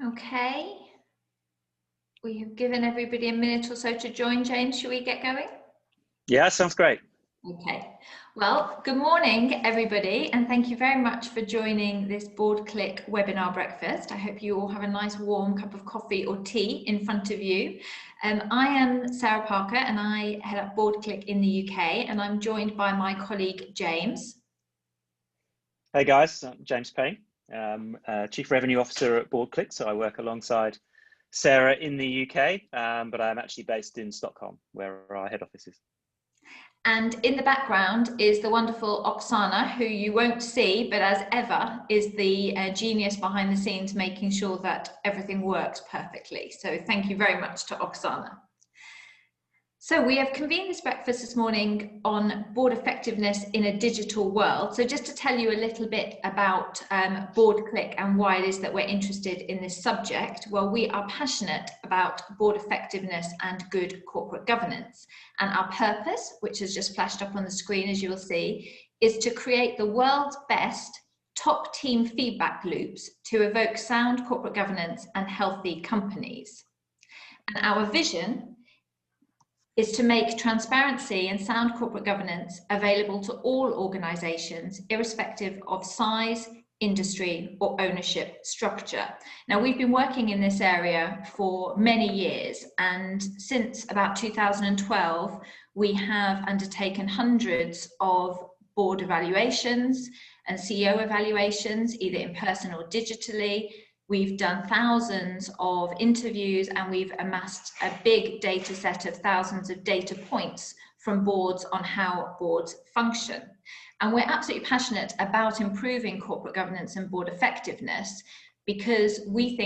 Okay, we have given everybody a minute or so to join. James, shall we get going? Yeah, sounds great. Okay, well, good morning, everybody, and thank you very much for joining this BoardClick webinar breakfast. I hope you all have a nice warm cup of coffee or tea in front of you. I am Sarah Parker and I head up BoardClick in the UK, and I'm joined by my colleague James. Hey guys, I'm James Payne, Chief Revenue Officer at BoardClick, so I work alongside Sarah in the UK, but I'm actually based in Stockholm, where our head office is. And in the background is the wonderful Oksana, who you won't see, but as ever is the genius behind the scenes, making sure that everything works perfectly. So thank you very much to Oksana. So we have convened this breakfast this morning on board effectiveness in a digital world. So just to tell you a little bit about BoardClick and why it is that we're interested in this subject, well, we are passionate about board effectiveness and good corporate governance. And our purpose, which has just flashed up on the screen, as you will see, is to create the world's best top team feedback loops to evoke sound corporate governance and healthy companies. And our vision is to make transparency and sound corporate governance available to all organisations, irrespective of size, industry or ownership structure. Now, we've been working in this area for many years, and since about 2012, we have undertaken hundreds of board evaluations and CEO evaluations, either in person or digitally. We've done thousands of interviews and we've amassed a big data set of thousands of data points from boards on how boards function. And we're absolutely passionate about improving corporate governance and board effectiveness because we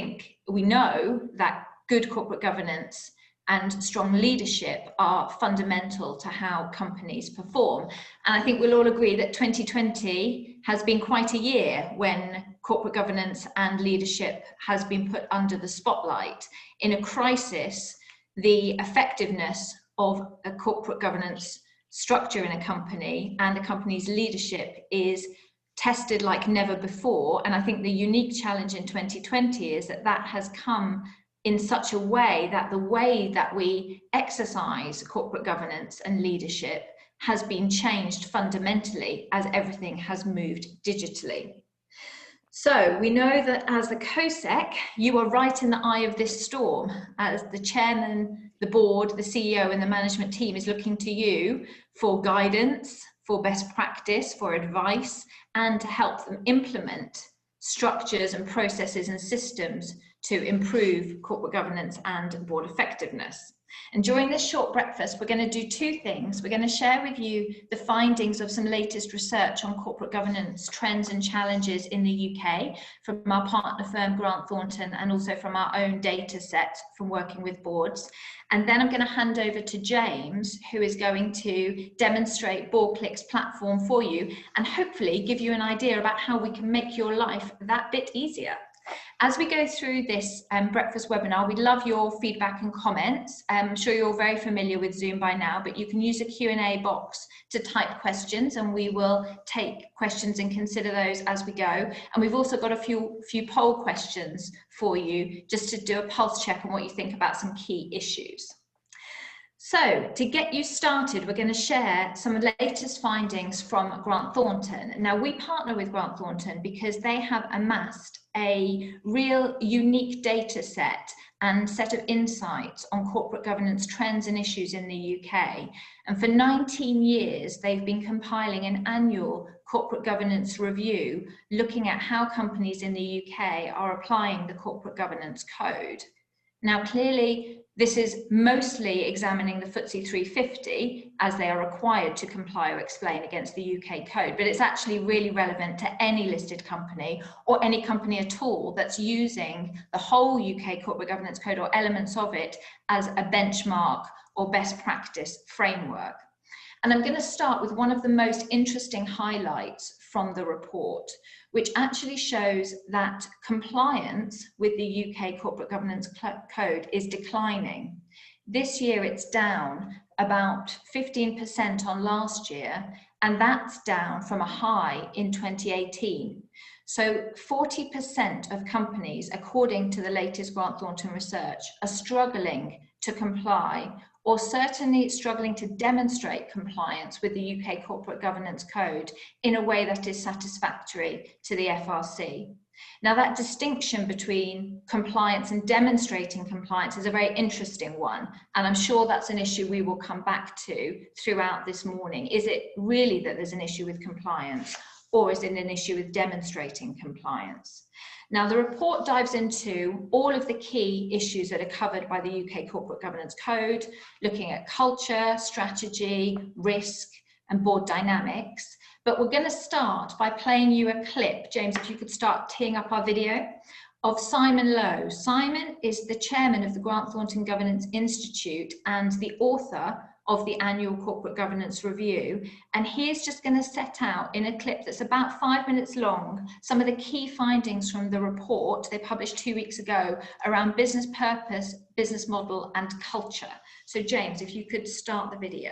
know that good corporate governance and strong leadership are fundamental to how companies perform. And I think we'll all agree that 2020 has been quite a year when corporate governance and leadership has been put under the spotlight. In a crisis, the effectiveness of a corporate governance structure in a company and a company's leadership is tested like never before. And I think the unique challenge in 2020 is that that has come in such a way that the way that we exercise corporate governance and leadership has been changed fundamentally as everything has moved digitally. So we know that as the COSEC, you are right in the eye of this storm, as the chairman, the board, the CEO and the management team is looking to you for guidance, for best practice, for advice, and to help them implement structures and processes and systems to improve corporate governance and board effectiveness. And during this short breakfast, we're going to do two things. We're going to share with you the findings of some latest research on corporate governance trends and challenges in the UK from our partner firm Grant Thornton and also from our own data set from working with boards. And then I'm going to hand over to James, who is going to demonstrate BoardClick's platform for you and hopefully give you an idea about how we can make your life that bit easier. As we go through this breakfast webinar, we'd love your feedback and comments. I'm sure you're very familiar with Zoom by now, but you can use a Q&A box to type questions and we will take questions and consider those as we go. And we've also got a few poll questions for you just to do a pulse check on what you think about some key issues. So to get you started, we're going to share some of the latest findings from Grant Thornton. Now, we partner with Grant Thornton because they have amassed a real unique data set and set of insights on corporate governance trends and issues in the UK. And for 19 years, they've been compiling an annual corporate governance review, looking at how companies in the UK are applying the corporate governance code. Now, clearly, this is mostly examining the FTSE 350 as they are required to comply or explain against the UK code, but it's actually really relevant to any listed company or any company at all that's using the whole UK corporate governance code or elements of it as a benchmark or best practice framework. And I'm going to start with one of the most interesting highlights from the report, which actually shows that compliance with the UK Corporate Governance Code is declining. This year it's down about 15% on last year, and that's down from a high in 2018. So 40% of companies, according to the latest Grant Thornton research, are struggling to comply, or certainly struggling to demonstrate compliance with the UK Corporate Governance Code in a way that is satisfactory to the FRC. Now, that distinction between compliance and demonstrating compliance is a very interesting one, and I'm sure that's an issue we will come back to throughout this morning. Is it really that there's an issue with compliance, or is it an issue with demonstrating compliance? Now, the report dives into all of the key issues that are covered by the UK Corporate Governance Code, looking at culture, strategy, risk, and board dynamics. But we're going to start by playing you a clip. James, if you could start teeing up our video, of Simon Lowe. Simon is the chairman of the Grant Thornton Governance Institute and the author of the annual Corporate Governance Review. And he is just going to set out in a clip that's about 5 minutes long some of the key findings from the report they published 2 weeks ago around business purpose, business model, and culture. So James, if you could start the video.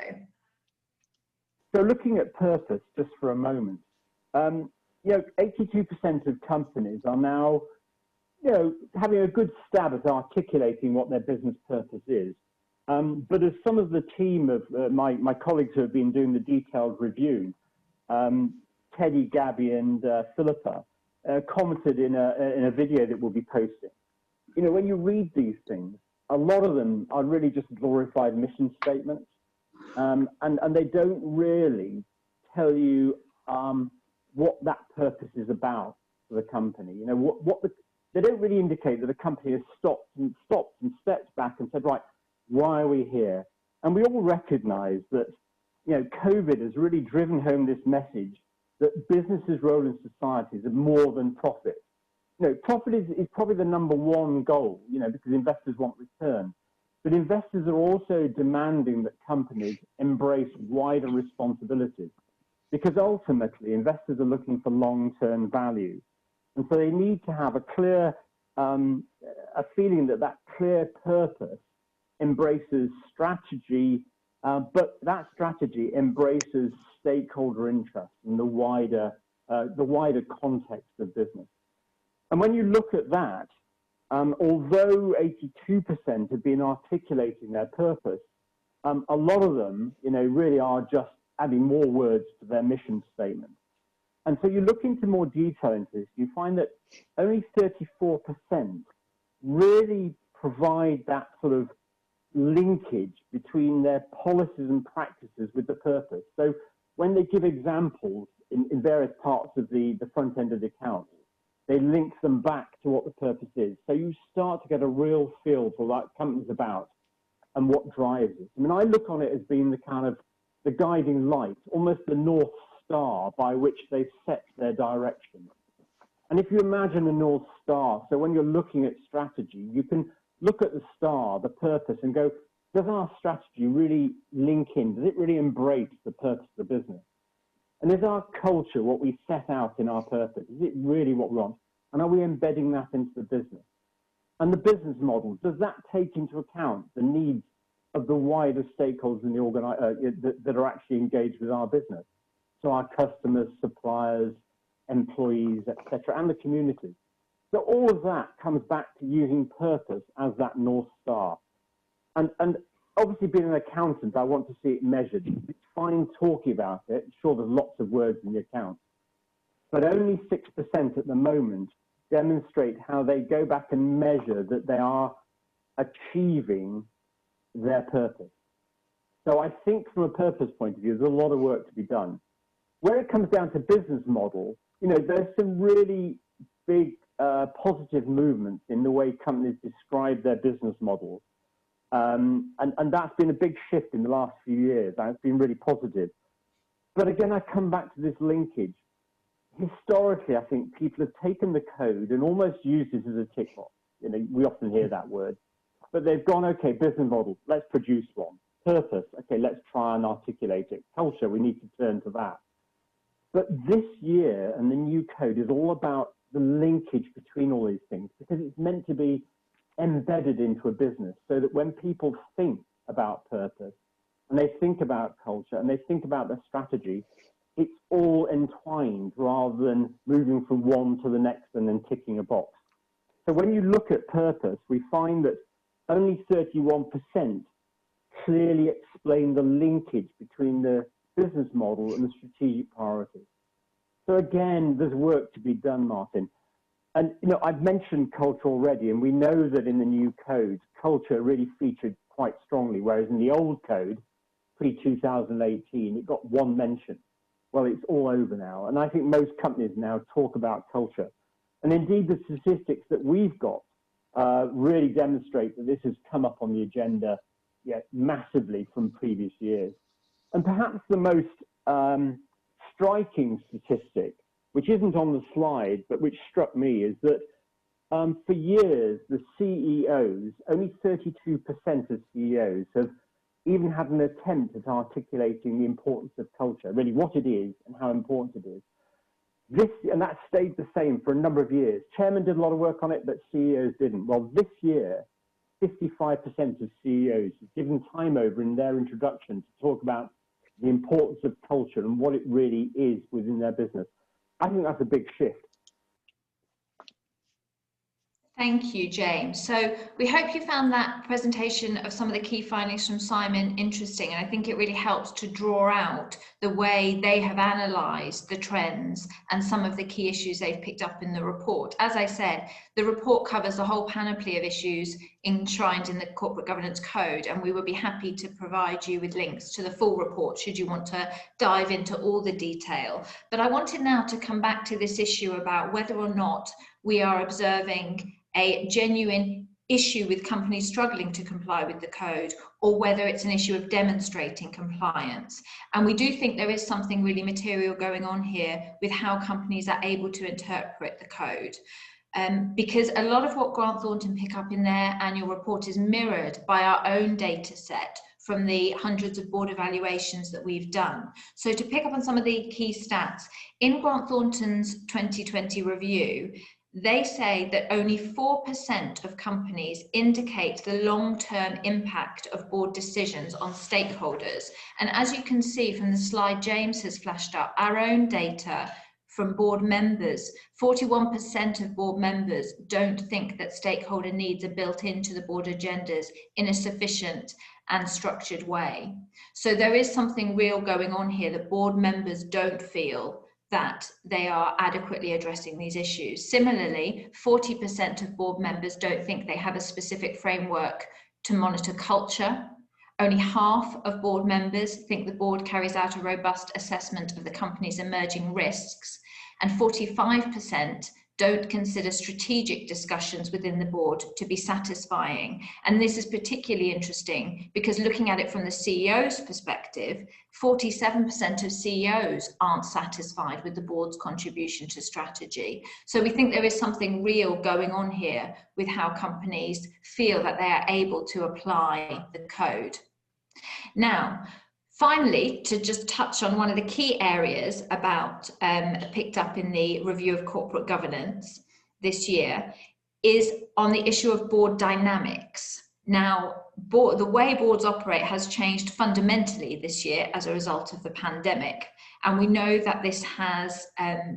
So looking at purpose just for a moment, 82% of companies are now, having a good stab at articulating what their business purpose is. But as some of the team of my colleagues who have been doing the detailed review, Teddy, Gabby, and Philippa, commented in a video that we'll be posting. When you read these things, a lot of them are really just glorified mission statements, and they don't really tell you what that purpose is about for the company. They don't really indicate that a company has stopped and stepped back and said, right, why are we here? And we all recognize that, COVID has really driven home this message that businesses' role in society is more than profit. Profit is probably the number one goal, because investors want return. But investors are also demanding that companies embrace wider responsibilities, because ultimately investors are looking for long-term value. And so they need to have a clear, a feeling that clear purpose embraces strategy, but that strategy embraces stakeholder interest and the wider context of business. And when you look at that, although 82% have been articulating their purpose, a lot of them, really are just adding more words to their mission statement. And so you look into more detail into this, you find that only 34% really provide that sort of linkage between their policies and practices with the purpose. So when they give examples in various parts of the front end of the account, they link them back to what the purpose is. So you start to get a real feel for what the company's about and what drives it. I mean, I look on it as being the kind of the guiding light, almost the North Star by which they set their direction. And if you imagine a North Star, so when you're looking at strategy, you can look at the star, the purpose, and go, does our strategy really link in? Does it really embrace the purpose of the business? And is our culture, what we set out in our purpose, is it really what we want? And are we embedding that into the business? And the business model, does that take into account the needs of the wider stakeholders in the that are actually engaged with our business? So our customers, suppliers, employees, etc., and the community. So all of that comes back to using purpose as that North Star. And obviously being an accountant, I want to see it measured. It's fine talking about it. Sure, there's lots of words in the account. But only 6% at the moment demonstrate how they go back and measure that they are achieving their purpose. So I think from a purpose point of view, there's a lot of work to be done. Where it comes down to business model, there's some really big positive movements in the way companies describe their business models. And that's been a big shift in the last few years. And it's been really positive. But again, I come back to this linkage. Historically, I think people have taken the code and almost used it as a tick box. We often hear that word. But they've gone, okay, business model, let's produce one. Purpose, okay, let's try and articulate it. Culture, we need to turn to that. But this year and the new code is all about the linkage between all these things, because it's meant to be embedded into a business so that when people think about purpose and they think about culture and they think about their strategy, it's all entwined rather than moving from one to the next and then ticking a box. So when you look at purpose, we find that only 31% clearly explain the linkage between the business model and the strategic priorities. So again, there's work to be done, Martin. And I've mentioned culture already, and we know that in the new code, culture really featured quite strongly, whereas in the old code, pre-2018, it got one mention. Well, it's all over now. And I think most companies now talk about culture. And indeed, the statistics that we've got really demonstrate that this has come up on the agenda massively from previous years. And perhaps the most striking statistic, which isn't on the slide, but which struck me, is that for years, the CEOs, only 32% of CEOs have even had an attempt at articulating the importance of culture, really what it is and how important it is. And that stayed the same for a number of years. Chairman did a lot of work on it, but CEOs didn't. Well, this year, 55% of CEOs have given time over in their introduction to talk about the importance of culture and what it really is within their business. I think that's a big shift. Thank you, James. So we hope you found that presentation of some of the key findings from Simon interesting, and I think it really helps to draw out the way they have analysed the trends and some of the key issues they've picked up in the report. As I said, the report covers the whole panoply of issues enshrined in the Corporate Governance Code, and we will be happy to provide you with links to the full report should you want to dive into all the detail. But I wanted now to come back to this issue about whether or not we are observing a genuine issue with companies struggling to comply with the code, or whether it's an issue of demonstrating compliance. And we do think there is something really material going on here with how companies are able to interpret the code. Because a lot of what Grant Thornton pick up in their annual report is mirrored by our own data set from the hundreds of board evaluations that we've done. So to pick up on some of the key stats, in Grant Thornton's 2020 review, they say that only 4% of companies indicate the long-term impact of board decisions on stakeholders. And as you can see from the slide James has flashed up, our own data from board members, 41% of board members don't think that stakeholder needs are built into the board agendas in a sufficient and structured way. So there is something real going on here that board members don't feel that they are adequately addressing these issues. Similarly, 40% of board members don't think they have a specific framework to monitor culture. Only half of board members think the board carries out a robust assessment of the company's emerging risks, and 45% don't consider strategic discussions within the board to be satisfying. And this is particularly interesting because looking at it from the CEO's perspective, 47% of CEOs aren't satisfied with the board's contribution to strategy. So we think there is something real going on here with how companies feel that they are able to apply the code. Now, finally, to just touch on one of the key areas about picked up in the review of corporate governance this year is on the issue of board dynamics. Now, the way boards operate has changed fundamentally this year as a result of the pandemic. And we know that this has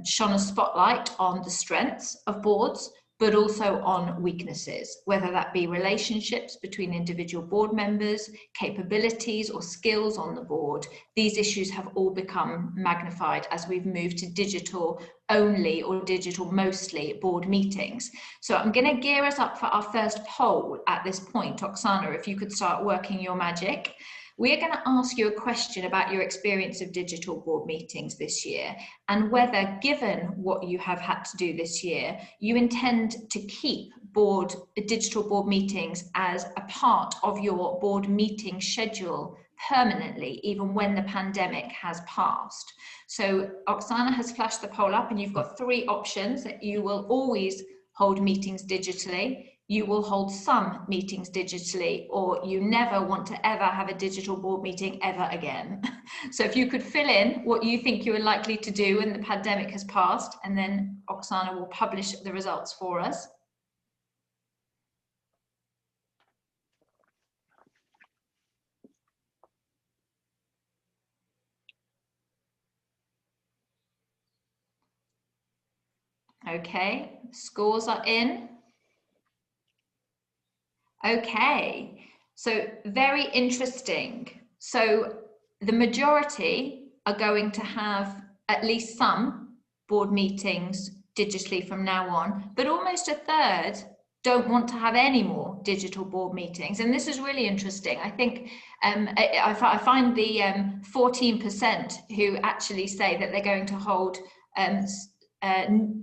shone a spotlight on the strengths of boards, but also on weaknesses, whether that be relationships between individual board members, capabilities or skills on the board. These issues have all become magnified as we've moved to digital only or digital mostly board meetings. So I'm going to gear us up for our first poll at this point. Oksana, if you could start working your magic. We're going to ask you a question about your experience of digital board meetings this year and whether, given what you have had to do this year, you intend to keep digital board meetings as a part of your board meeting schedule permanently, even when the pandemic has passed. So Oksana has flashed the poll up and you've got three options: that you will always hold meetings digitally, you will hold some meetings digitally, or you never want to ever have a digital board meeting ever again. So if you could fill in what you think you are likely to do when the pandemic has passed, and then Oksana will publish the results for us. Okay, scores are in. Okay, so very interesting. So the majority are going to have at least some board meetings digitally from now on, but almost a third don't want to have any more digital board meetings. And this is really interesting. I think I find the 14% who actually say that they're going to hold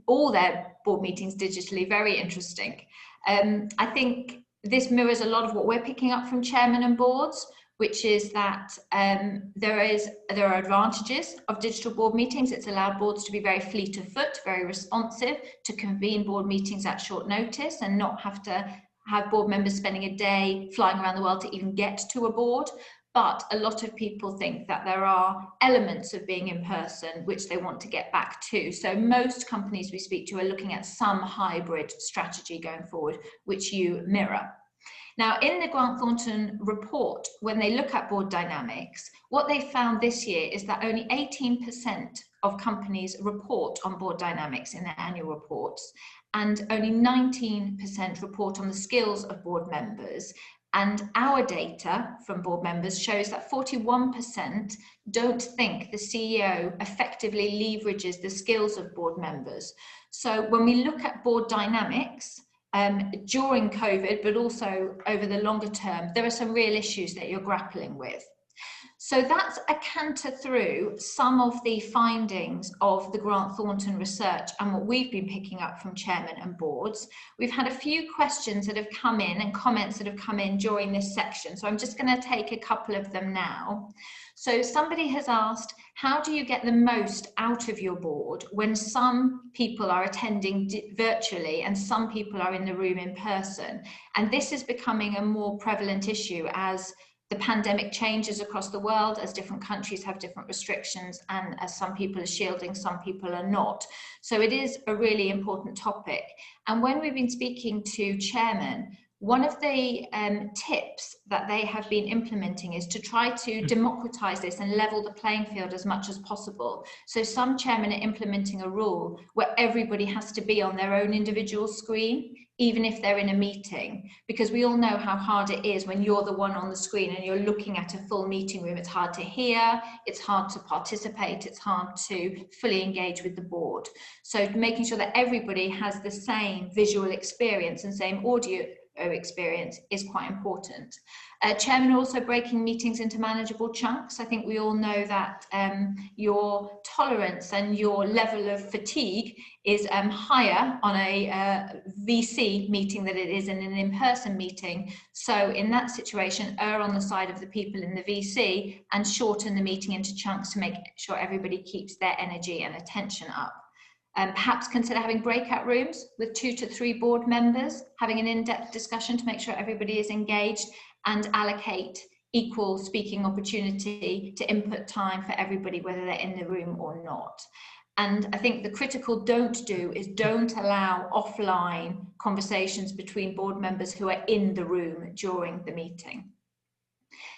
all their board meetings digitally very interesting. I think this mirrors a lot of what we're picking up from chairmen and boards, which is that there are advantages of digital board meetings. It's allowed boards to be very fleet of foot, very responsive, to convene board meetings at short notice and not have to have board members spending a day flying around the world to even get to a board. But a lot of people think that there are elements of being in person which they want to get back to. So most companies we speak to are looking at some hybrid strategy going forward, which you mirror. Now, in the Grant Thornton report, when they look at board dynamics, what they found this year is that only 18% of companies report on board dynamics in their annual reports, and only 19% report on the skills of board members. And our data from board members shows that 41% don't think the CEO effectively leverages the skills of board members. So when we look at board dynamics, during COVID, but also over the longer term, there are some real issues that you're grappling with. So that's a canter through some of the findings of the Grant Thornton research and what we've been picking up from chairmen and boards. We've had a few questions that have come in and comments that have come in during this section. So I'm just going to take a couple of them now. So somebody has asked, how do you get the most out of your board when some people are attending virtually and some people are in the room in person? And this is becoming a more prevalent issue as the pandemic changes across the world, as different countries have different restrictions, and as some people are shielding, some people are not. So it is a really important topic. And when we've been speaking to chairmen, one of the tips that they have been implementing is to try to democratize this and level the playing field as much as possible. So some chairmen are implementing a rule where everybody has to be on their own individual screen, even if they're in a meeting, because we all know how hard it is when you're the one on the screen and you're looking at a full meeting room. It's hard to hear, it's hard to participate, it's hard to fully engage with the board. So making sure that everybody has the same visual experience and same audio experience is quite important. Chairman also breaking meetings into manageable chunks. I think we all know that your tolerance and your level of fatigue is higher on a VC meeting than it is in an in-person meeting. So in that situation, err on the side of the people in the VC and shorten the meeting into chunks to make sure everybody keeps their energy and attention up. Perhaps consider having breakout rooms with 2 to 3 board members, having an in-depth discussion to make sure everybody is engaged, and allocate equal speaking opportunity to input time for everybody, whether they're in the room or not. And I think the critical don't do is don't allow offline conversations between board members who are in the room during the meeting.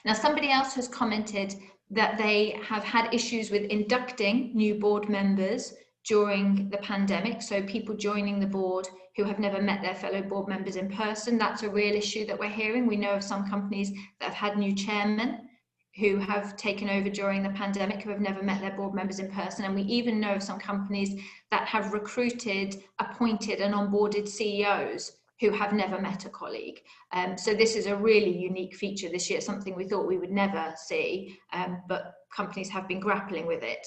Now, somebody else has commented that they have had issues with inducting new board members during the pandemic, so people joining the board who have never met their fellow board members in person. That's a real issue that we're hearing. We know of some companies that have had new chairmen who have taken over during the pandemic who have never met their board members in person, and we even know of some companies that have recruited, appointed and onboarded CEOs who have never met a colleague. So this is a really unique feature this year, something we thought we would never see, but companies have been grappling with it.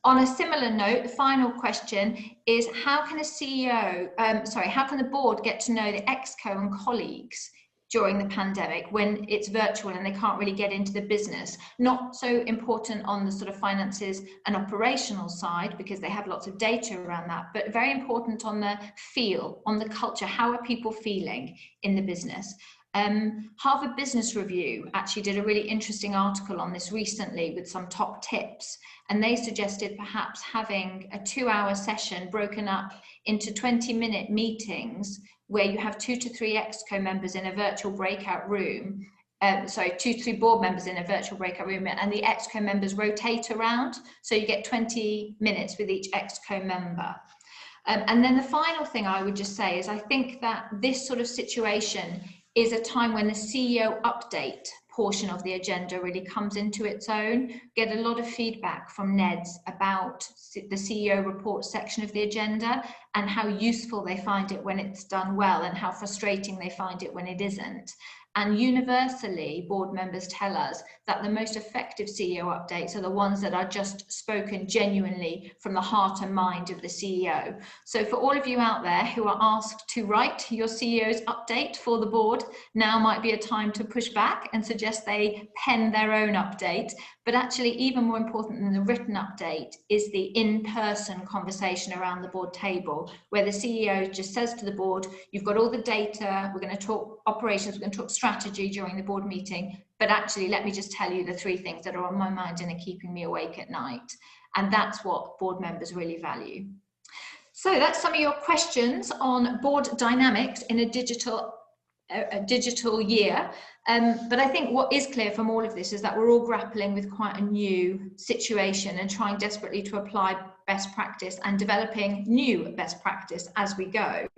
On a similar note, the final question is, how can how can the board get to know the exco and colleagues during the pandemic when it's virtual and they can't really get into the business? Not so important on the sort of finances and operational side, because they have lots of data around that, but very important on the feel, on the culture. How are people feeling in the business? Harvard Business Review actually did a really interesting article on this recently with some top tips, and they suggested perhaps having a 2-hour session broken up into 20-minute meetings where you have 2 to 3 exco members in a virtual breakout room, 2 to 3 board members in a virtual breakout room, and the exco members rotate around, so you get 20 minutes with each exco member. And then the final thing I would just say is I think that this sort of situation is a time when the CEO update portion of the agenda really comes into its own. Get a lot of feedback from NEDs about the CEO report section of the agenda and how useful they find it when it's done well and how frustrating they find it when it isn't. And universally, board members tell us that the most effective CEO updates are the ones that are just spoken genuinely from the heart and mind of the CEO. So for all of you out there who are asked to write your CEO's update for the board, now might be a time to push back and suggest they pen their own update. But actually, even more important than the written update is the in-person conversation around the board table, where the CEO just says to the board, you've got all the data, we're going to talk operations, we're going to talk strategy during the board meeting, but actually let me just tell you the 3 things that are on my mind and are keeping me awake at night. And that's what board members really value. So that's some of your questions on board dynamics in a digital year. But I think what is clear from all of this is that we're all grappling with quite a new situation and trying desperately to apply best practice and developing new best practice as we go.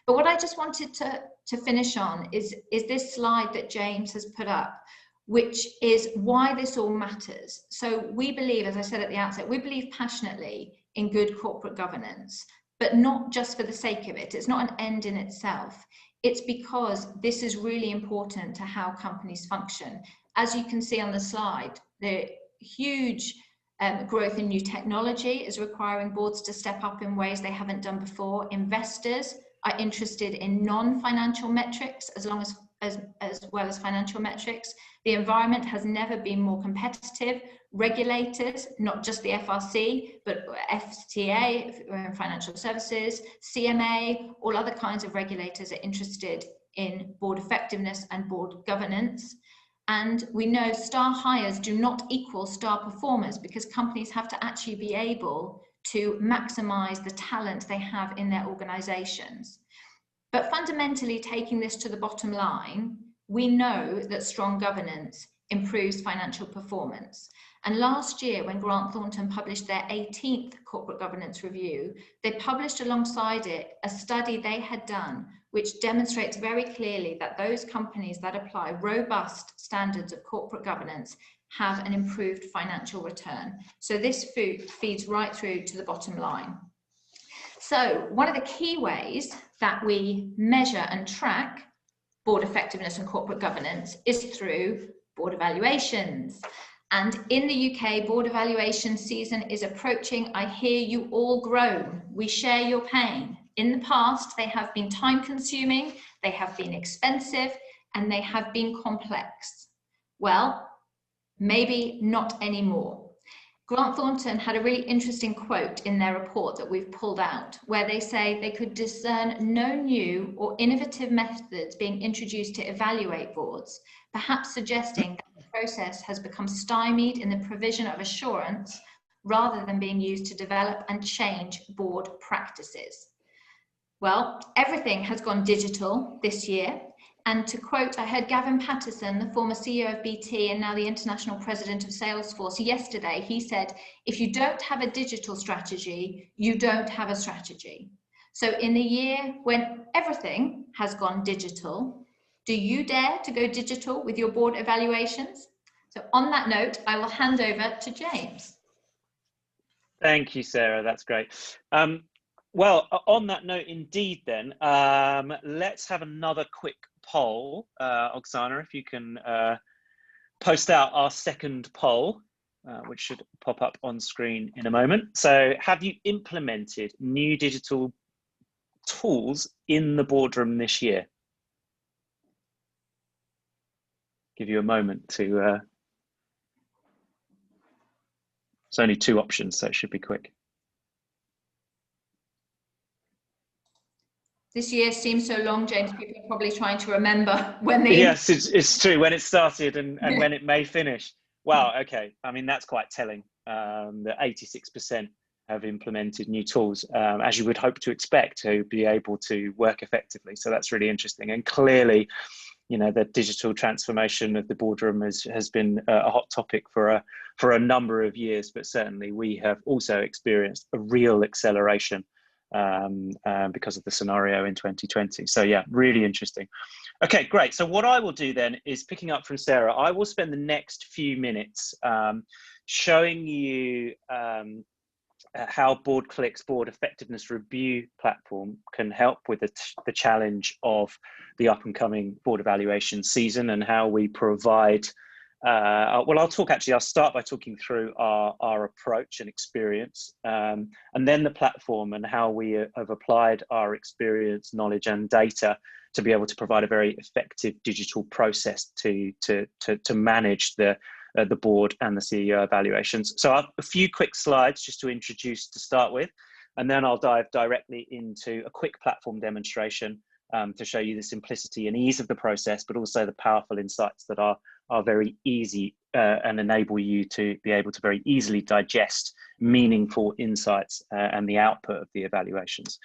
But what I just wanted to finish on is this slide that James has put up, which is why this all matters. So we believe, as I said at the outset, we believe passionately in good corporate governance, but not just for the sake of it. It's not an end in itself. It's because this is really important to how companies function. As you can see on the slide, the huge growth in new technology is requiring boards to step up in ways they haven't done before. Investors are interested in non-financial metrics as well as financial metrics. The environment has never been more competitive. Regulators, not just the FRC, but FTA, financial services, CMA, all other kinds of regulators are interested in board effectiveness and board governance. And we know star hires do not equal star performers because companies have to actually be able to maximize the talent they have in their organizations. But fundamentally, taking this to the bottom line, we know that strong governance improves financial performance. And last year, when Grant Thornton published their 18th corporate governance review, they published alongside it a study they had done, which demonstrates very clearly that those companies that apply robust standards of corporate governance have an improved financial return. So this feeds right through to the bottom line. So one of the key ways that we measure and track board effectiveness and corporate governance is through board evaluations. And in the UK, board evaluation season is approaching. I hear you all groan. We share your pain. In the past, they have been time-consuming, they have been expensive, and they have been complex. Well, maybe not anymore. Grant Thornton had a really interesting quote in their report that we've pulled out, where they say they could discern no new or innovative methods being introduced to evaluate boards, perhaps suggesting that the process has become stymied in the provision of assurance rather than being used to develop and change board practices. Well, everything has gone digital this year. And to quote, I heard Gavin Patterson, the former CEO of BT and now the international president of Salesforce, yesterday. He said, if you don't have a digital strategy, you don't have a strategy. So in the year when everything has gone digital, do you dare to go digital with your board evaluations? So on that note, I will hand over to James. Thank you, Sarah. That's great. Well, on that note, indeed, then, let's have another quick poll. Oksana, if you can post out our second poll, which should pop up on screen in a moment. So have you implemented new digital tools in the boardroom this year? Give you a moment to, it's only 2 options, so it should be quick. This year seems so long, James, people are probably trying to remember when they... Yes, it's true, when it started and when it may finish. Wow, okay. I mean, that's quite telling. That 86% have implemented new tools, as you would hope to expect, to be able to work effectively. So that's really interesting. And clearly, you know, the digital transformation of the boardroom has been a hot topic for a number of years, but certainly we have also experienced a real acceleration because of the scenario in 2020. So yeah, really interesting. Okay, great. So what I will do then is, picking up from Sarah, I will spend the next few minutes showing you how BoardClick's board effectiveness review platform can help with the challenge of the up and coming board evaluation season, and how we provide well, I'll start by talking through our approach and experience, and then the platform and how we have applied our experience, knowledge and data to be able to provide a very effective digital process to manage the board and the CEO evaluations. So a few quick slides just to introduce to start with, and then I'll dive directly into a quick platform demonstration to show you the simplicity and ease of the process, but also the powerful insights that are very easy and enable you to be able to very easily digest meaningful insights and the output of the evaluations.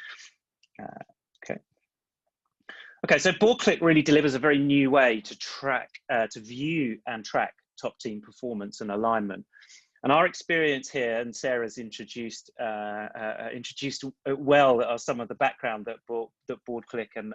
Okay, so BoardClick really delivers a very new way to track, to view and track top team performance and alignment. And our experience here, and Sarah's introduced well some of the background that BoardClick and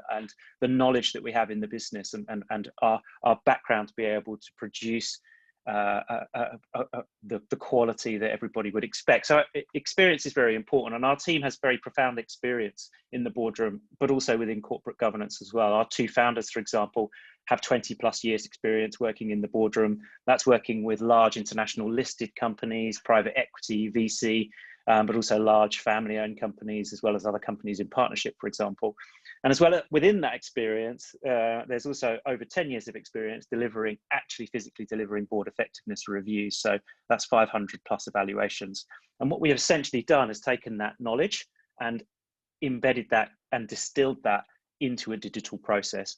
the knowledge that we have in the business, and our background to be able to produce the quality that everybody would expect. So experience is very important, and our team has very profound experience in the boardroom, but also within corporate governance as well. Our two founders, for example, have 20+ years experience working in the boardroom. That's working with large international listed companies, private equity, VC, but also large family-owned companies, as well as other companies in partnership, for example. And as well, within that experience, there's also over 10 years of experience actually physically delivering board effectiveness reviews. So that's 500+ evaluations. And what we have essentially done is taken that knowledge and embedded that and distilled that into a digital process.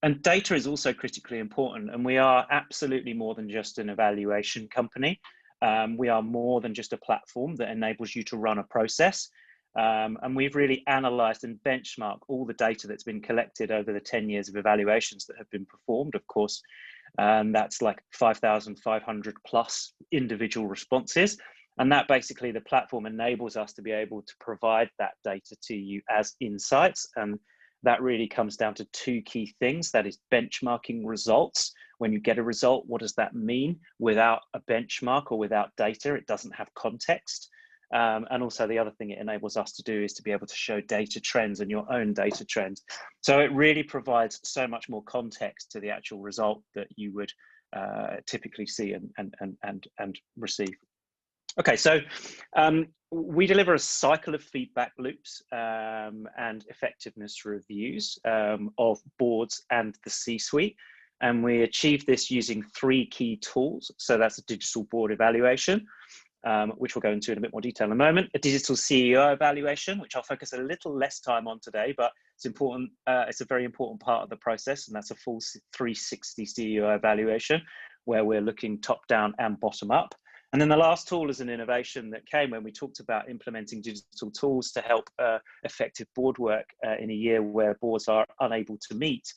And data is also critically important, and we are absolutely more than just an evaluation company. We are more than just a platform that enables you to run a process. And we've really analysed and benchmarked all the data that's been collected over the 10 years of evaluations that have been performed, of course. That's like 5,500+ individual responses. And that basically, the platform enables us to be able to provide that data to you as insights. And that really comes down to two key things. That is benchmarking results. When you get a result, what does that mean? Without a benchmark or without data, it doesn't have context. And also the other thing it enables us to do is to be able to show data trends and your own data trends. So it really provides so much more context to the actual result that you would typically see and receive. Okay, so we deliver a cycle of feedback loops and effectiveness reviews of boards and the C-suite. And we achieve this using 3 key tools. So that's a digital board evaluation, which we'll go into in a bit more detail in a moment. A digital CEO evaluation, which I'll focus a little less time on today, but it's important. It's a very important part of the process, and that's a full 360 CEO evaluation, where we're looking top down and bottom up. And then the last tool is an innovation that came when we talked about implementing digital tools to help effective board work in a year where boards are unable to meet.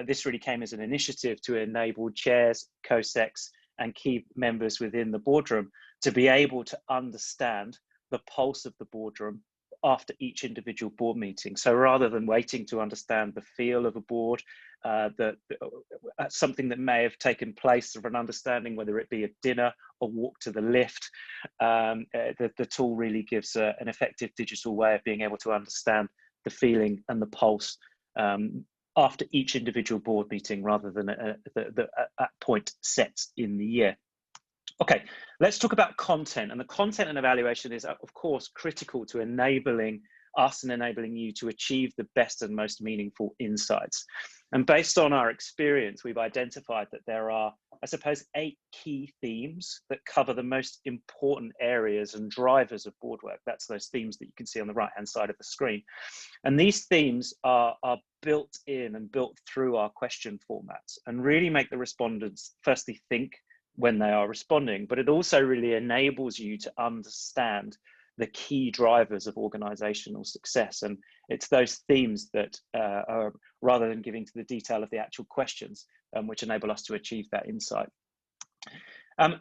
This really came as an initiative to enable chairs, co-secs, and key members within the boardroom to be able to understand the pulse of the boardroom after each individual board meeting. So rather than waiting to understand the feel of a board, something that may have taken place of an understanding, whether it be a dinner or walk to the lift, the tool really gives an effective digital way of being able to understand the feeling and the pulse after each individual board meeting, rather than at point set in the year. Okay, let's talk about content. And the content and evaluation is, of course, critical to enabling us and enabling you to achieve the best and most meaningful insights. And based on our experience, we've identified that there are, I suppose, 8 key themes that cover the most important areas and drivers of board work. That's those themes that you can see on the right-hand side of the screen. And these themes are built in and built through our question formats, and really make the respondents firstly think when they are responding, but it also really enables you to understand the key drivers of organizational success. And it's those themes that are, rather than giving to the detail of the actual questions, which enable us to achieve that insight.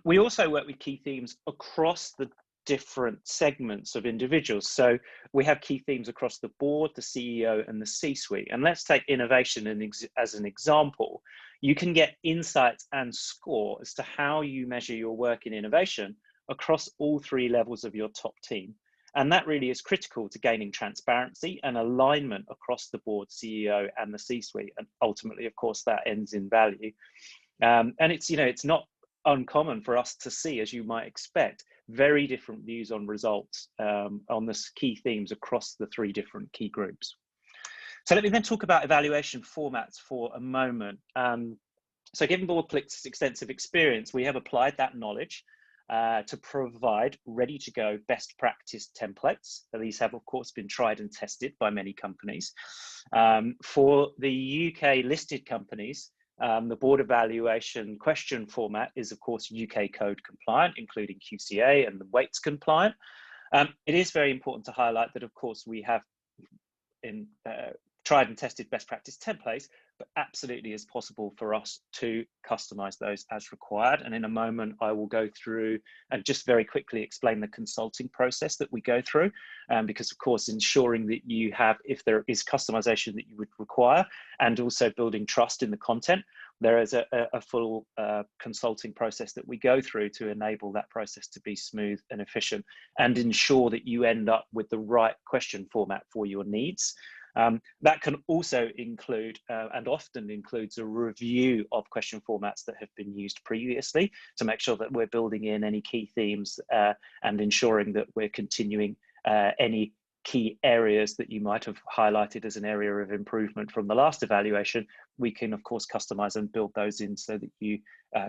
We also work with key themes across the different segments of individuals. So we have key themes across the board, the CEO and the C-suite. And let's take innovation as an example. You can get insights and score as to how you measure your work in innovation across all three levels of your top team. And that really is critical to gaining transparency and alignment across the board, CEO and the C-suite. And ultimately, of course, that ends in value. And it's, it's not uncommon for us to see, as you might expect, very different views on results on the key themes across the three different key groups. So let me then talk about evaluation formats for a moment. So given BoardClick's extensive experience, we have applied that knowledge to provide ready-to-go best practice templates. So these have, of course, been tried and tested by many companies. For the UK listed companies, the board evaluation question format is, of course, UK code compliant, including QCA and the weights compliant. It is very important to highlight that, of course, we have tried and tested best practice templates, but absolutely is possible for us to customize those as required. And in a moment, I will go through and just very quickly explain the consulting process that we go through, because of course, ensuring that you have, if there is customization that you would require, and also building trust in the content, there is a full consulting process that we go through to enable that process to be smooth and efficient and ensure that you end up with the right question format for your needs. That can also include, and often includes, a review of question formats that have been used previously to make sure that we're building in any key themes and ensuring that we're continuing any key areas that you might have highlighted as an area of improvement from the last evaluation. We can, of course, customize and build those in so that you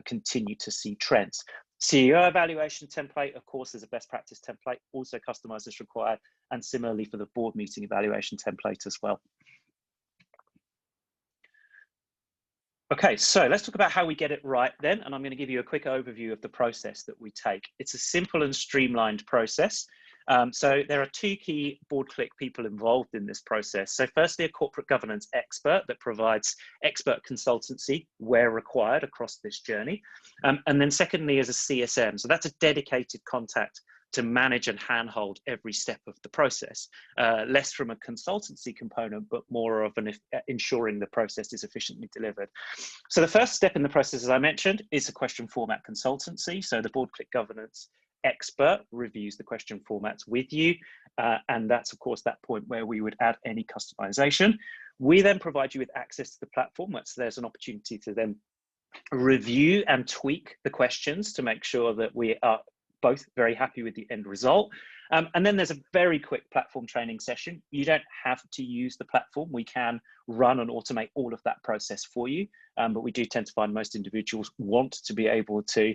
continue to see trends. CEO evaluation template, of course, is a best practice template, also customized as required, and similarly for the board meeting evaluation template as well. Okay, so let's talk about how we get it right then, and I'm going to give you a quick overview of the process that we take. It's a simple and streamlined process. So there are two key BoardClick people involved in this process. So firstly, a corporate governance expert that provides expert consultancy where required across this journey. And then secondly is a CSM. So that's a dedicated contact to manage and handhold every step of the process, less from a consultancy component, but more of an ensuring the process is efficiently delivered. So the first step in the process, as I mentioned, is a question format consultancy. So the BoardClick governance expert reviews the question formats with you, and that's, of course, that point where we would add any customization. We then provide you with access to the platform, so there's an opportunity to then review and tweak the questions to make sure that we are both very happy with the end result. And then there's a very quick platform training session. You don't have to use the platform. We can run and automate all of that process for you. But we do tend to find most individuals want to be able to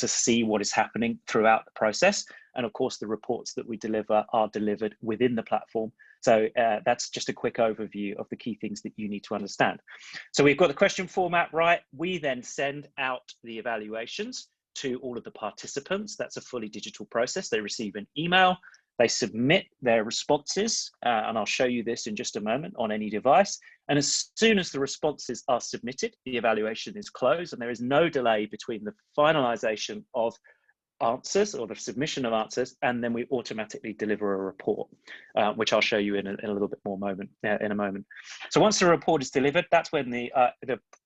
see what is happening throughout the process. And of course, the reports that we deliver are delivered within the platform. So that's just a quick overview of the key things that you need to understand. So we've got the question format right. We then send out the evaluations to all of the participants. That's a fully digital process. They receive an email, they submit their responses, and I'll show you this in just a moment on any device. And as soon as the responses are submitted, the evaluation is closed, and there is no delay between the finalization of answers or the submission of answers, and then we automatically deliver a report, which I'll show you in a little bit more in a moment. So once the report is delivered, that's when the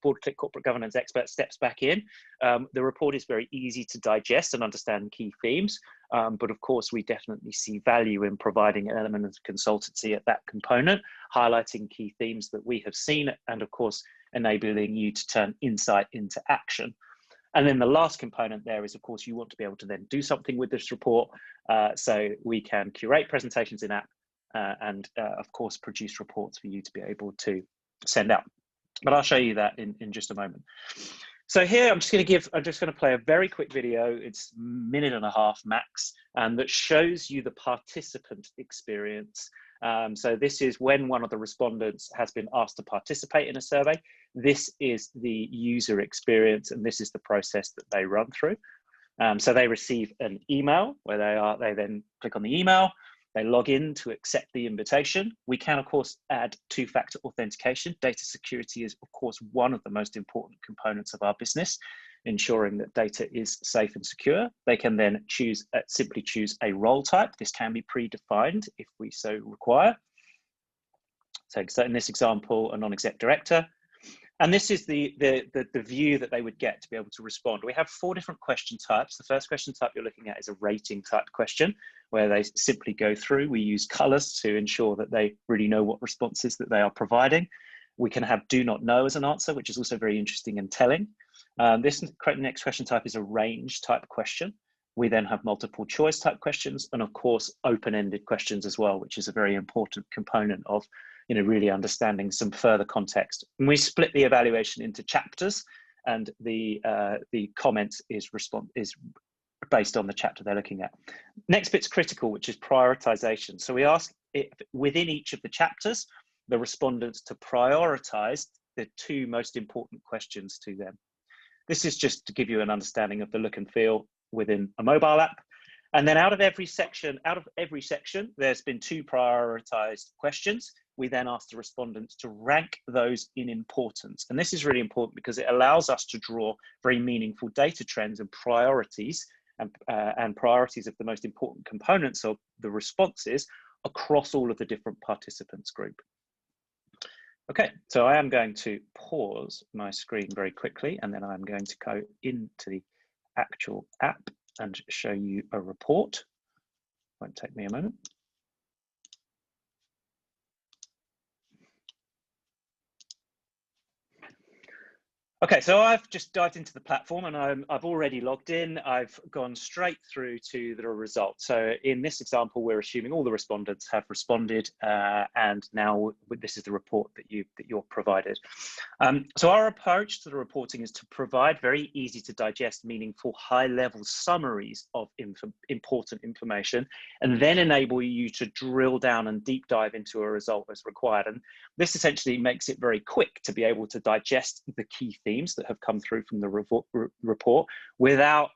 BoardClick corporate governance expert steps back in. The report is very easy to digest and understand key themes, but of course we definitely see value in providing an element of consultancy at that component, highlighting key themes that we have seen, and of course enabling you to turn insight into action. And then the last component there is, of course, you want to be able to then do something with this report. So we can curate presentations in app and, of course, produce reports for you to be able to send out. But I'll show you that in just a moment. So here I'm just going to play a very quick video. It's a minute and a half max, and that shows you the participant experience. So this is when one of the respondents has been asked to participate in a survey. This is the user experience, and this is the process that they run through. So they receive an email where they then click on the email, they log in to accept the invitation. We can, of course, add two-factor authentication. Data security is, of course, one of the most important components of our business. ensuring that data is safe and secure. They can then simply choose a role type. This can be predefined if we so require. So in this example, a non-exec director. And this is the view that they would get to be able to respond. We have 4 different question types. The first question type you're looking at is a rating type question, where they simply go through. We use colors to ensure that they really know what responses that they are providing. We can have do not know as an answer, which is also very interesting and telling. This next question type is a range type question. We then have multiple choice type questions, and of course, open-ended questions as well, which is a very important component of really understanding some further context. And we split the evaluation into chapters, and the comment is based on the chapter they're looking at. Next bit's critical, which is prioritization. So we ask within each of the chapters, the respondents to prioritize the 2 most important questions to them. This is just to give you an understanding of the look and feel within a mobile app. And then out of every section, there's been 2 prioritized questions. We then ask the respondents to rank those in importance. And this is really important because it allows us to draw very meaningful data trends and priorities and priorities of the most important components of the responses across all of the different participants group. Okay, so I am going to pause my screen very quickly, and then I'm going to go into the actual app and show you a report. Won't take me a moment. Okay, so I've just dived into the platform and I've already logged in. I've gone straight through to the result. So in this example, we're assuming all the respondents have responded, and now this is the report that you're provided. So our approach to the reporting is to provide very easy to digest, meaningful, high-level summaries of important information, and then enable you to drill down and deep dive into a result as required. And this essentially makes it very quick to be able to digest the key themes that have come through from the report without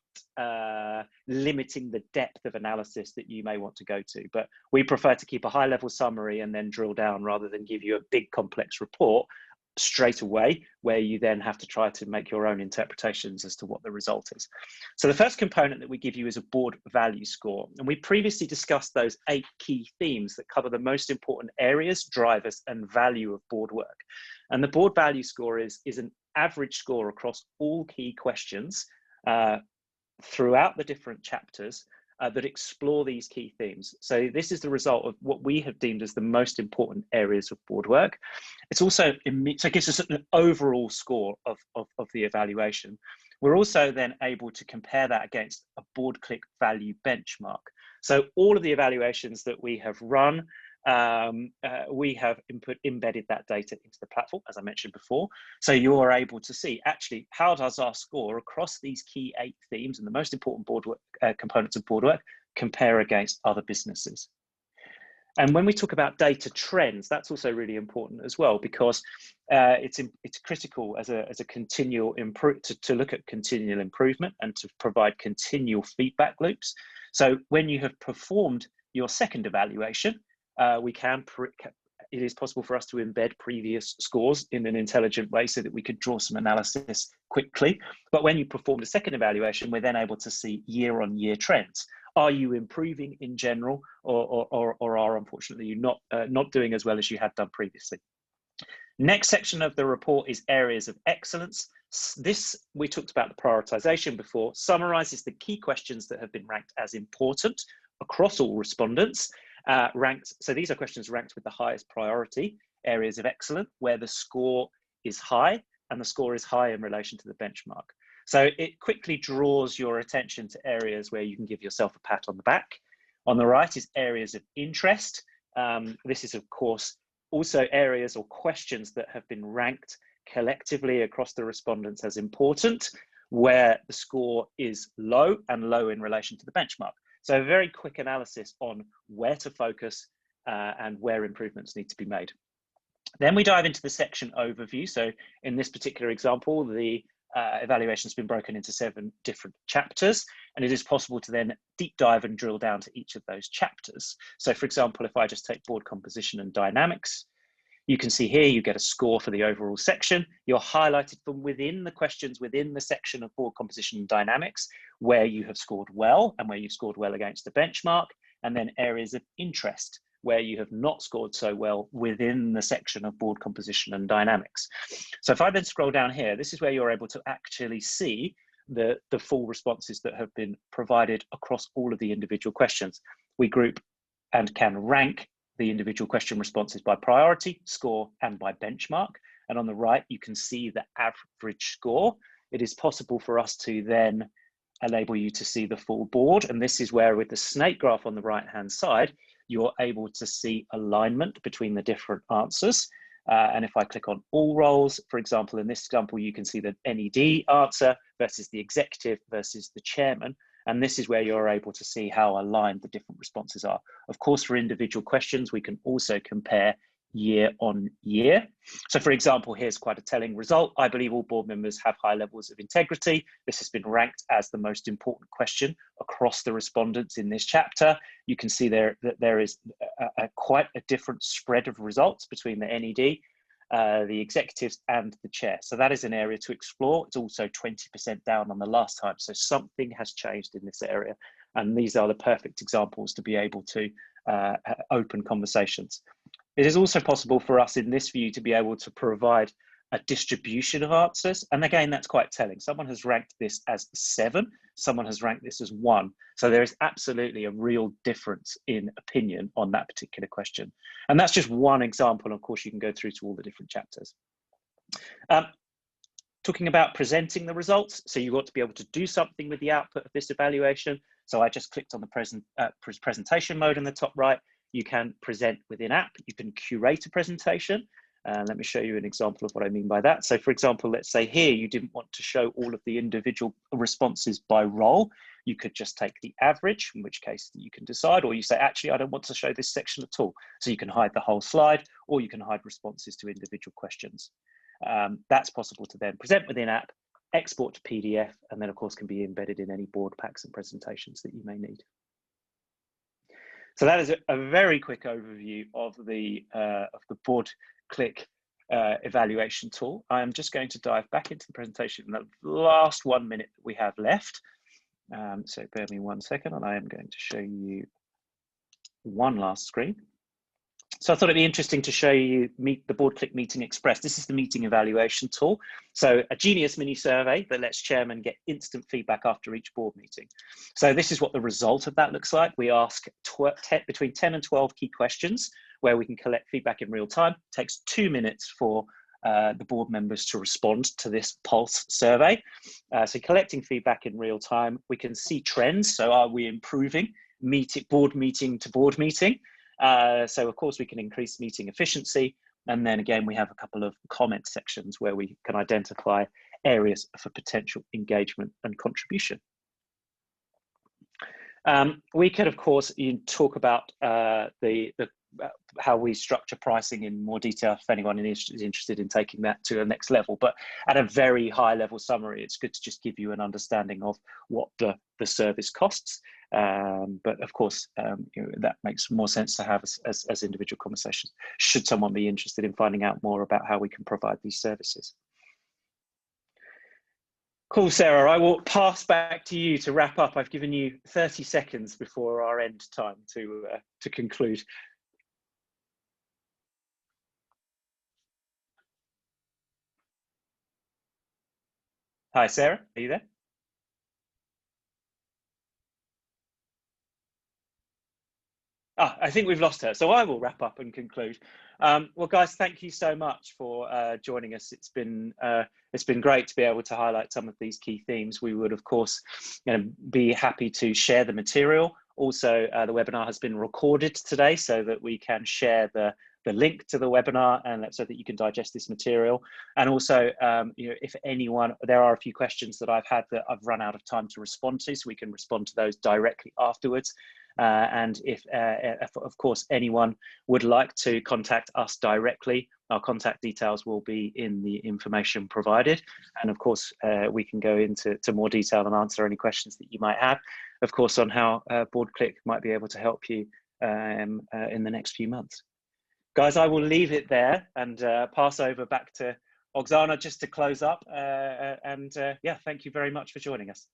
limiting the depth of analysis that you may want to go to. But we prefer to keep a high level summary and then drill down rather than give you a big complex report straight away, where you then have to try to make your own interpretations as to what the result is. So the first component that we give you is a board value score. And we previously discussed those 8 key themes that cover the most important areas, drivers, and value of board work. And the board value score is an average score across all key questions throughout the different chapters that explore these key themes. So this is the result of what we have deemed as the most important areas of board work. It's also, so it gives us an overall score of the evaluation. We're also then able to compare that against a BoardClick value benchmark. So all of the evaluations that we have run, we have embedded that data into the platform, as I mentioned before. So you're able to see actually how does our score across these key 8 themes and the most important board work, components of board work compare against other businesses. And when we talk about data trends, that's also really important as well, because it's critical as a continual to look at continual improvement and to provide continual feedback loops. So when you have performed your second evaluation, it is possible for us to embed previous scores in an intelligent way so that we could draw some analysis quickly. But when you perform the second evaluation, we're then able to see year-on-year trends. Are you improving in general, or are unfortunately you not doing as well as you had done previously? Next section of the report is areas of excellence. This, we talked about the prioritization before, summarizes the key questions that have been ranked as important across all respondents. So these are questions ranked with the highest priority, areas of excellence, where the score is high, and the score is high in relation to the benchmark. So it quickly draws your attention to areas where you can give yourself a pat on the back. On the right is areas of interest. This is, of course, also areas or questions that have been ranked collectively across the respondents as important, where the score is low and low in relation to the benchmark. So a very quick analysis on where to focus and where improvements need to be made. Then we dive into the section overview. So in this particular example, the evaluation has been broken into 7 different chapters, and it is possible to then deep dive and drill down to each of those chapters. So for example, if I just take board composition and dynamics, You can see here you get a score for the overall section. You're highlighted from within the questions within the section of board composition and dynamics where you have scored well and where you've scored well against the benchmark, and then areas of interest where you have not scored so well within the section of board composition and dynamics. So if I then scroll down here, this is where you're able to actually see the full responses that have been provided across all of the individual questions. We group and can rank the individual question responses by priority, score, and by benchmark. And on the right, you can see the average score. It is possible for us to then enable you to see the full board. And this is where, with the snake graph on the right-hand side, you're able to see alignment between the different answers. And if I click on all roles, for example, in this example, you can see the NED answer versus the executive versus the chairman. And this is where you're able to see how aligned the different responses are. Of course, for individual questions, we can also compare year on year. So for example, here's quite a telling result. I believe all board members have high levels of integrity. This has been ranked as the most important question across the respondents in this chapter. You can see there that there is quite a different spread of results between the NED, the executives and the chair. So that is an area to explore. It's also 20% down on the last time. So something has changed in this area. And these are the perfect examples to be able to open conversations. It is also possible for us in this view to be able to provide a distribution of answers. And again, that's quite telling. Someone has ranked this as 7, someone has ranked this as 1. So there is absolutely a real difference in opinion on that particular question. And that's just one example. Of course, you can go through to all the different chapters. Talking about presenting the results. So you've got to be able to do something with the output of this evaluation. So I just clicked on the presentation mode in the top right. You can present within app, you can curate a presentation. Let me show you an example of what I mean by that. So for example, let's say here you didn't want to show all of the individual responses by role. You could just take the average, in which case you can decide, or you say, actually, I don't want to show this section at all. So you can hide the whole slide, or you can hide responses to individual questions. That's possible to then present within app, export to PDF, and then of course can be embedded in any board packs and presentations that you may need. So that is a very quick overview of the BoardClick evaluation tool. I'm just going to dive back into the presentation in the last 1 minute that we have left. So bear me 1 second, and I am going to show you one last screen. So I thought it'd be interesting to show you the BoardClick Meeting Express. This is the meeting evaluation tool. So a Genius mini survey that lets chairmen get instant feedback after each board meeting. So this is what the result of that looks like. We ask between 10 and 12 key questions where we can collect feedback in real time. It takes 2 minutes for the board members to respond to this pulse survey. So collecting feedback in real time, we can see trends. So are we improving board meeting to board meeting? So of course we can increase meeting efficiency. And then again, we have a couple of comment sections where we can identify areas for potential engagement and contribution. We could, of course, talk about how we structure pricing in more detail if anyone is interested in taking that to the next level. But at a very high level summary, it's good to just give you an understanding of what the service costs. But of course, that makes more sense to have as individual conversations, should someone be interested in finding out more about how we can provide these services. Cool, Sarah, I will pass back to you to wrap up. I've given you 30 seconds before our end time to conclude. Hi, Sarah, are you there? I think we've lost her, so I will wrap up and conclude. Well, guys, thank you so much for joining us. It's been great to be able to highlight some of these key themes. We would, of course, be happy to share the material. Also, the webinar has been recorded today so that we can share the link to the webinar and so that you can digest this material. And also, if anyone, there are a few questions that I've had that I've run out of time to respond to, so we can respond to those directly afterwards. And if, of course, anyone would like to contact us directly, our contact details will be in the information provided. And of course, we can go into more detail and answer any questions that you might have, of course, on how BoardClick might be able to help you in the next few months. Guys, I will leave it there and pass over back to Oksana just to close up. Yeah, thank you very much for joining us.